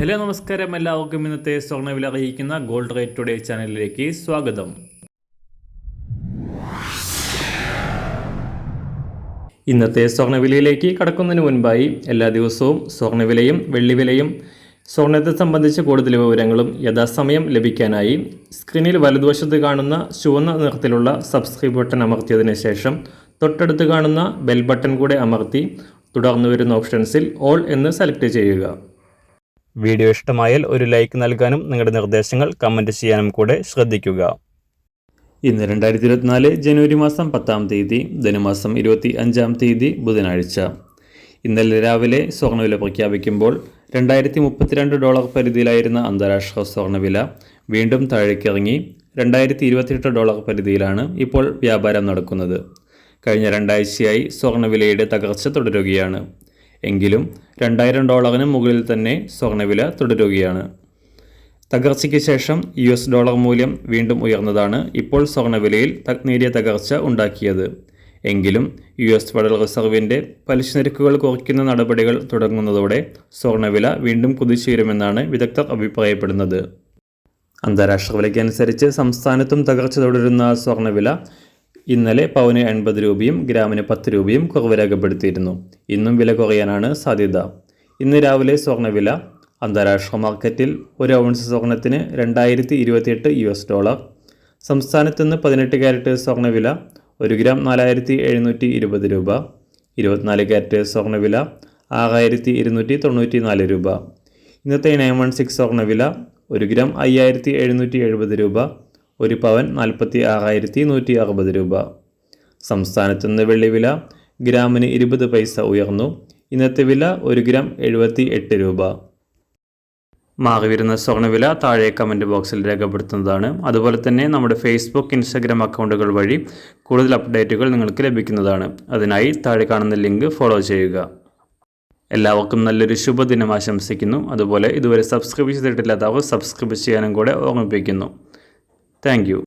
Hello നമസ്കാരം, എല്ലാവർക്കും ഇന്നത്തെ സ്വർണ്ണവില അറിയിക്കുന്ന ഗോൾഡ് റേറ്റ് ടുഡേ ചാനലിലേക്ക് സ്വാഗതം. ഇന്നത്തെ സ്വർണ്ണവിലയിലേക്ക് കടക്കുന്നതിന് മുൻപായി എല്ലാ ദിവസവും സ്വർണ്ണവിലയും വെള്ളിവിലയും സ്വർണ്ണത്തെ സംബന്ധിച്ച് കൂടുതൽ വിവരങ്ങളും യഥാസമയം ലഭിക്കാനായി സ്ക്രീനിൽ വലതുവശത്ത് കാണുന്ന ചുവന്ന നിറത്തിലുള്ള സബ്സ്ക്രൈബ് ബട്ടൺ അമർത്തിയതിനു ശേഷം തൊട്ടടുത്ത് കാണുന്ന ബെൽ ബട്ടൺ കൂടെ അമർത്തി തുടർന്ന് വരുന്ന ഓപ്ഷൻസിൽ ഓൾ എന്ന് സെലക്ട് ചെയ്യുക. വീഡിയോ ഇഷ്ടമായാൽ ഒരു ലൈക്ക് നൽകാനും നിങ്ങളുടെ നിർദ്ദേശങ്ങൾ കമൻറ്റ് ചെയ്യാനും കൂടെ ശ്രദ്ധിക്കുക. ഇന്ന് 2024 ജനുവരി മാസം 10-ാം തീയതി, ധനുമാസം 25-ാം തീയതി ബുധനാഴ്ച. ഇന്നലെ രാവിലെ സ്വർണ്ണവില പ്രഖ്യാപിക്കുമ്പോൾ $2032 പരിധിയിലായിരുന്ന അന്താരാഷ്ട്ര സ്വർണ്ണവില വീണ്ടും താഴേക്കിറങ്ങി $2028 പരിധിയിലാണ് ഇപ്പോൾ വ്യാപാരം നടക്കുന്നത്. കഴിഞ്ഞ രണ്ടാഴ്ചയായി സ്വർണ്ണവിലയുടെ തകർച്ച തുടരുകയാണ്. എങ്കിലും $2000 മുകളിൽ തന്നെ സ്വർണ്ണവില തുടരുകയാണ്. തകർച്ചയ്ക്ക് ശേഷം $USD മൂല്യം വീണ്ടും ഉയർന്നതാണ് ഇപ്പോൾ സ്വർണ്ണവിലയിൽ നേരിയ തകർച്ച ഉണ്ടാക്കിയത്. എങ്കിലും US ഫെഡറൽ റിസർവിൻ്റെ പലിശ നിരക്കുകൾ കുറയ്ക്കുന്ന നടപടികൾ തുടങ്ങുന്നതോടെ സ്വർണ്ണവില വീണ്ടും കുതിച്ചുയരുമെന്നാണ് വിദഗ്ധർ അഭിപ്രായപ്പെടുന്നത്. അന്താരാഷ്ട്ര വിലയ്ക്കനുസരിച്ച് സംസ്ഥാനത്തും തകർച്ച തുടരുന്ന സ്വർണ്ണവില ഇന്നലെ പവന് 80 രൂപയും ഗ്രാമിന് 10 രൂപയും കുറവ് രേഖപ്പെടുത്തിയിരുന്നു. ഇന്നും വില കുറയാനാണ് സാധ്യത. ഇന്ന് രാവിലെ സ്വർണ്ണവില അന്താരാഷ്ട്ര മാർക്കറ്റിൽ ഒരു ഔൺസ് സ്വർണ്ണത്തിന് $2028, സംസ്ഥാനത്ത് നിന്ന് 18 ക്യാരറ്റ് സ്വർണ്ണവില 1 ഗ്രാം 4720 രൂപ, 24 ക്യാരറ്റ് സ്വർണ്ണവില 6294 രൂപ. ഇന്നത്തെ 916 സ്വർണ്ണവില 1 ഗ്രാം 5770 രൂപ, 1 പവൻ 46,160 രൂപ. സംസ്ഥാനത്ത് നിന്ന് വെള്ളിവില ഗ്രാമിന് 20 പൈസ ഉയർന്നു. ഇന്നത്തെ വില 1 ഗ്രാം 78 രൂപ. മാറിവരുന്ന സ്വർണ്ണവില താഴെ കമൻറ്റ് ബോക്സിൽ രേഖപ്പെടുത്തുന്നതാണ്. അതുപോലെ തന്നെ നമ്മുടെ ഫേസ്ബുക്ക്, ഇൻസ്റ്റാഗ്രാം അക്കൗണ്ടുകൾ വഴി കൂടുതൽ അപ്ഡേറ്റുകൾ നിങ്ങൾക്ക് ലഭിക്കുന്നതാണ്. അതിനായി താഴെ കാണുന്ന ലിങ്ക് ഫോളോ ചെയ്യുക. എല്ലാവർക്കും നല്ലൊരു ശുഭദിനം ആശംസിക്കുന്നു. അതുപോലെ ഇതുവരെ സബ്സ്ക്രൈബ് ചെയ്തിട്ടില്ലാത്തവർ സബ്സ്ക്രൈബ് ചെയ്യാനും കൂടെ ഓർമ്മിപ്പിക്കുന്നു. Thank you.